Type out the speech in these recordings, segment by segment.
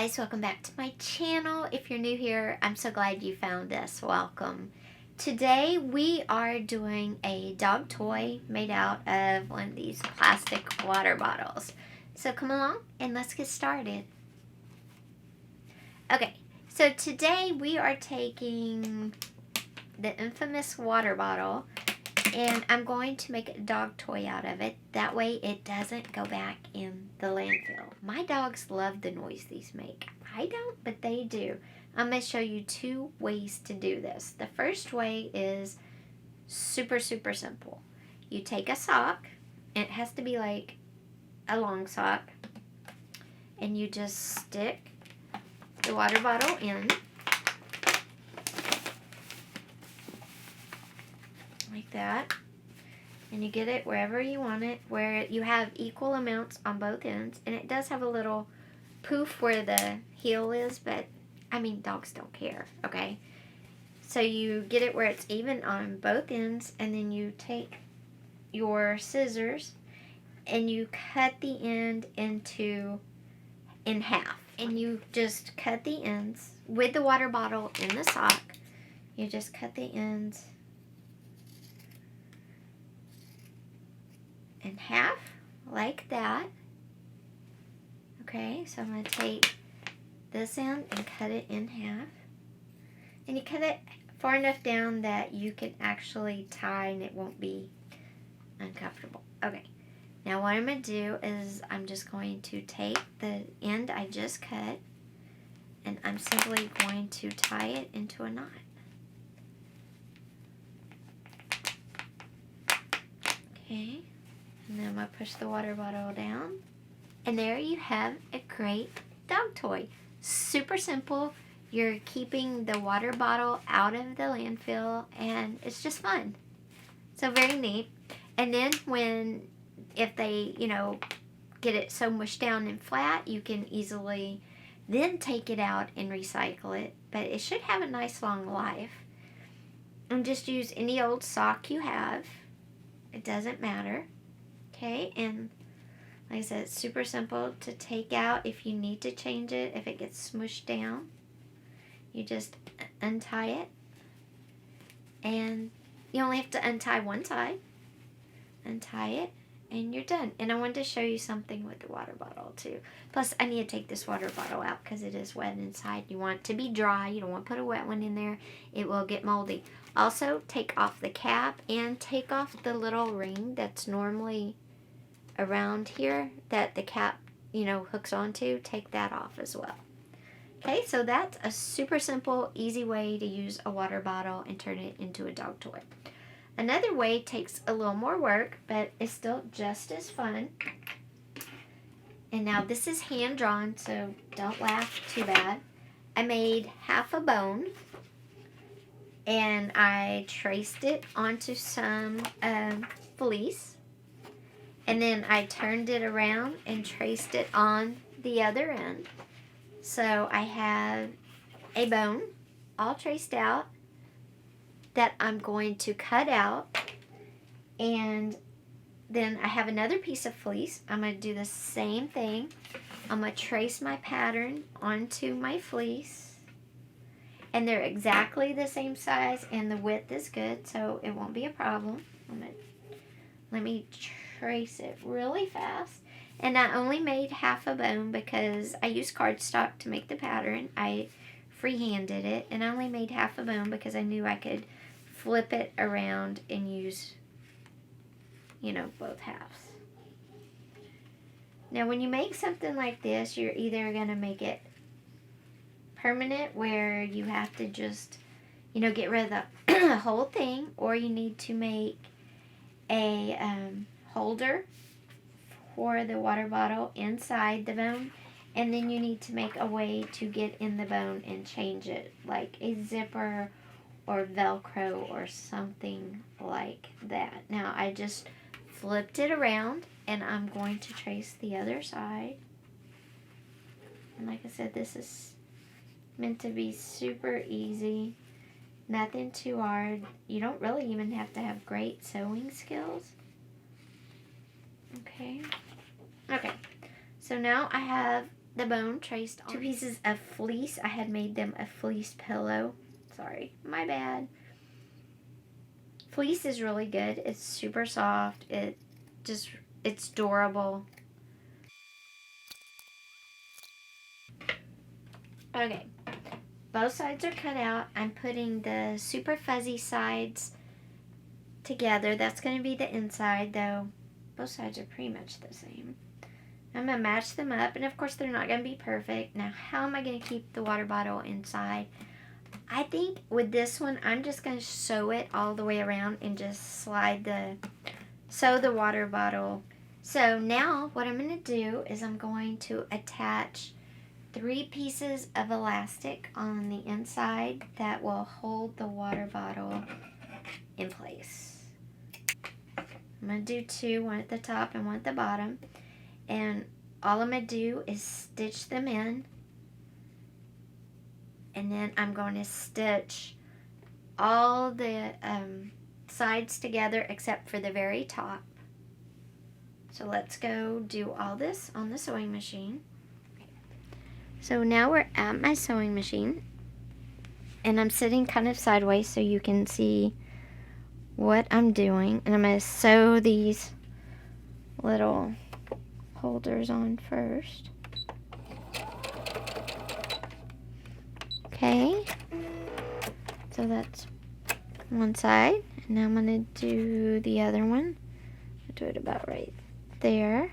guys, welcome back to my channel. If you're new here, I'm so glad you found us. Welcome. Today we are doing a dog toy made out of one of these plastic water bottles. So come along and let's get started. Okay, so today we are taking the infamous water bottle and I'm going to make a dog toy out of it. That way it doesn't go back in the landfill. My dogs love the noise these make. I don't, but they do. I'm going to show you two ways to do this. The first way is super simple. You take a sock, and it has to be like a long sock, and you just stick the water bottle in. Like that. And you get it wherever you want it, where you have equal amounts on both ends. And it does have a little poof where the heel is, but I mean, dogs don't care, okay? So you get it where it's even on both ends, and then you take your scissors and you cut the end in half. And you just cut the ends with the water bottle in the sock. You just cut the ends in half, like that. Okay, so I'm going to take this end and cut it in half. And you cut it far enough down that you can actually tie and it won't be uncomfortable. Okay, now what I'm going to do is I'm just going to take the end I just cut and I'm simply going to tie it into a knot. Okay. And then I'm going to push the water bottle down. And there you have a great dog toy. Super simple. You're keeping the water bottle out of the landfill and it's just fun. So very neat. And then if they, get it so mushed down and flat, you can easily then take it out and recycle it. But it should have a nice long life. And just use any old sock you have. It doesn't matter. Okay, and like I said, it's super simple to take out if you need to change it. If it gets smushed down, you just untie it. And you only have to untie one side. Untie it, and you're done. And I wanted to show you something with the water bottle, too. Plus, I need to take this water bottle out because it is wet inside. You want it to be dry. You don't want to put a wet one in there. It will get moldy. Also, take off the cap and take off the little ring that's normally around here that the cap, hooks onto. Take that off as well. Okay, so that's a super simple, easy way to use a water bottle and turn it into a dog toy. Another way takes a little more work, but it's still just as fun. And now this is hand drawn, so don't laugh too bad. I made half a bone and I traced it onto some fleece. And then I turned it around and traced it on the other end. So I have a bone all traced out that I'm going to cut out. And then I have another piece of fleece. I'm going to do the same thing. I'm going to trace my pattern onto my fleece. And they're exactly the same size and the width is good, so it won't be a problem. Let me trace it really fast. And I only made half a bone because I used cardstock to make the pattern. I freehanded it, and I only made half a bone because I knew I could flip it around and use, both halves. Now, when you make something like this, you're either going to make it permanent where you have to just, get rid of the whole thing, or you need to make a holder for the water bottle inside the bone, and then you need to make a way to get in the bone and change it, like a zipper or Velcro or something like that. Now I just flipped it around and I'm going to trace the other side. And like I said, this is meant to be super easy. Nothing too hard. You don't really even have to have great sewing skills. Okay. So now I have the bone traced on 2 pieces of fleece. I had made them a fleece pillow. Sorry, my bad. Fleece is really good. It's super soft. It's durable. Okay, both sides are cut out. I'm putting the super fuzzy sides together. That's going to be the inside, though both sides are pretty much the same. I'm going to match them up, and of course they're not going to be perfect. Now, how am I going to keep the water bottle inside? I think with this one, I'm just going to sew it all the way around and just sew the water bottle. So now what I'm going to do is I'm going to attach 3 pieces of elastic on the inside that will hold the water bottle in place. I'm going to do 2, one at the top and one at the bottom. And all I'm going to do is stitch them in. And then I'm going to stitch all the sides together except for the very top. So let's go do all this on the sewing machine. So now we're at my sewing machine. And I'm sitting kind of sideways so you can see what I'm doing. And I'm going to sew these little holders on first. Okay, so that's one side, and now I'm going to do the other one. I'll do it about right there.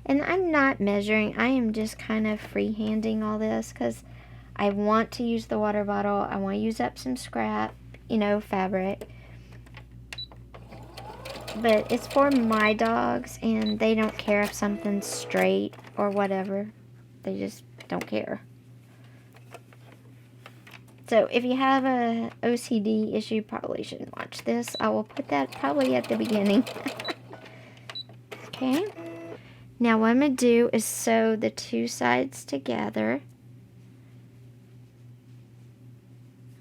And I'm not measuring, I am just kind of freehanding all this because I want to use the water bottle. I want to use up some scrap, fabric. But it's for my dogs, and they don't care if something's straight or whatever. They just don't care. So if you have a OCD issue, you probably shouldn't watch this. I will put that probably at the beginning. Okay. Now what I'm going to do is sew the 2 sides together.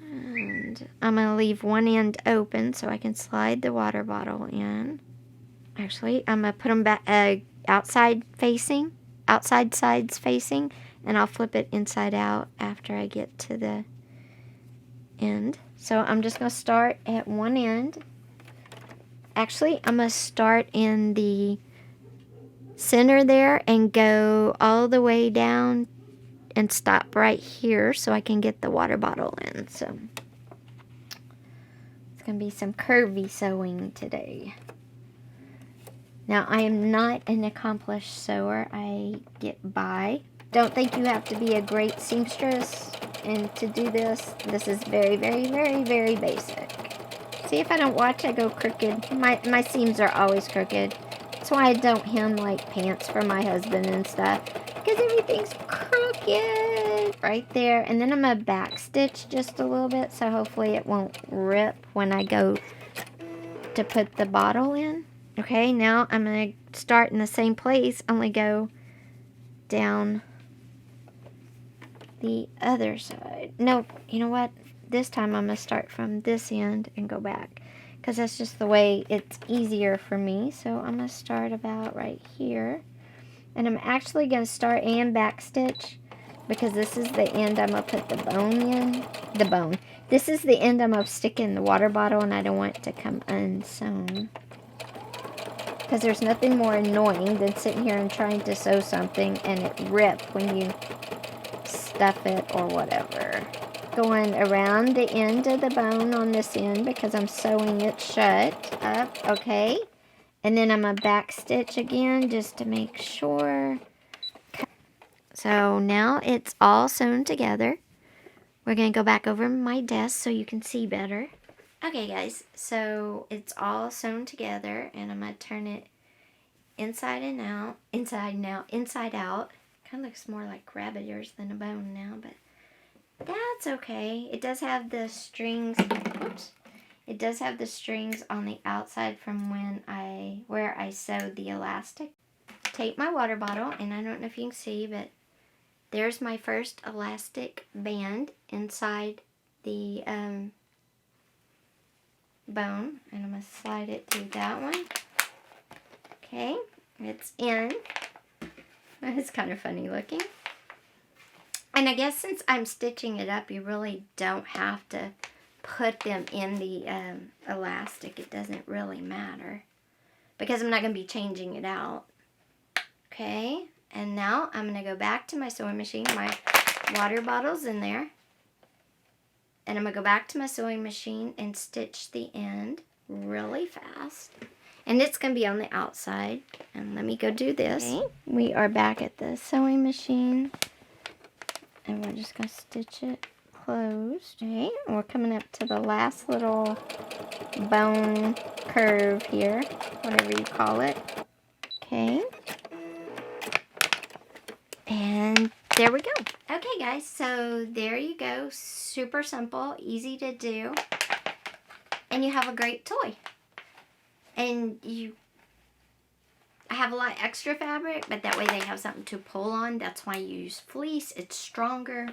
And I'm going to leave one end open so I can slide the water bottle in. Actually, I'm going to put them back outside sides facing, and I'll flip it inside out after I get to the end. So I'm just going to start at one end. Actually, I'm going to start in the center there and go all the way down and stop right here so I can get the water bottle in. So it's going to be some curvy sewing today. Now, I am not an accomplished sewer. I get by. Don't think you have to be a great seamstress and to do this. This is very, very, very, very basic. See, if I don't watch, I go crooked. My seams are always crooked. That's why I don't hem like pants for my husband and stuff, because everything's crooked right there. And then I'm going to back stitch just a little bit, so hopefully it won't rip when I go to put the bottle in. Okay, now I'm going to start in the same place, only go down the other side. No, you know what? This time I'm going to start from this end and go back, because that's just the way it's easier for me. So I'm going to start about right here. And I'm actually going to start and back stitch, because this is the end I'm going to put the bone in. This is the end I'm going to stick in the water bottle, and I don't want it to come unsewn. Because there's nothing more annoying than sitting here and trying to sew something and it rip when you stuff it or whatever. Going around the end of the bone on this end because I'm sewing it shut up, okay? And then I'm going to back stitch again just to make sure. So now it's all sewn together. We're going to go back over my desk so you can see better. Okay guys, so it's all sewn together, and I'm going to turn it inside out. Kind of looks more like rabbit ears than a bone now, but that's okay. It does have the strings, it does have the strings on the outside from where I sewed the elastic. Take my water bottle, and I don't know if you can see, but there's my first elastic band inside the bone, and I'm going to slide it through that one. Okay, it's in. It's kind of funny looking. And I guess since I'm stitching it up, you really don't have to put them in the elastic. It doesn't really matter because I'm not going to be changing it out. Okay, and now I'm going to go back to my sewing machine. My water bottle's in there. And I'm going to go back to my sewing machine and stitch the end really fast. And it's going to be on the outside. And let me go do this. Okay. We are back at the sewing machine. And we're just going to stitch it closed. Okay, and we're coming up to the last little bone curve here, whatever you call it. Okay. And there we go. Okay guys, so there you go. Super simple, easy to do. And you have a great toy. And I have a lot extra fabric, but that way they have something to pull on. That's why you use fleece. It's stronger.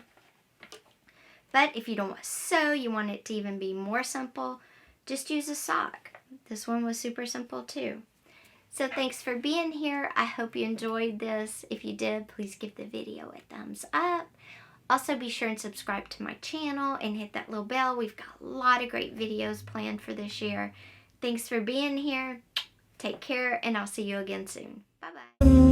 But if you don't want to sew, you want it to even be more simple, just use a sock. This one was super simple too. So thanks for being here. I hope you enjoyed this. If you did, please give the video a thumbs up. Also be sure and subscribe to my channel and hit that little bell. We've got a lot of great videos planned for this year. Thanks for being here. Take care, and I'll see you again soon. Bye-bye.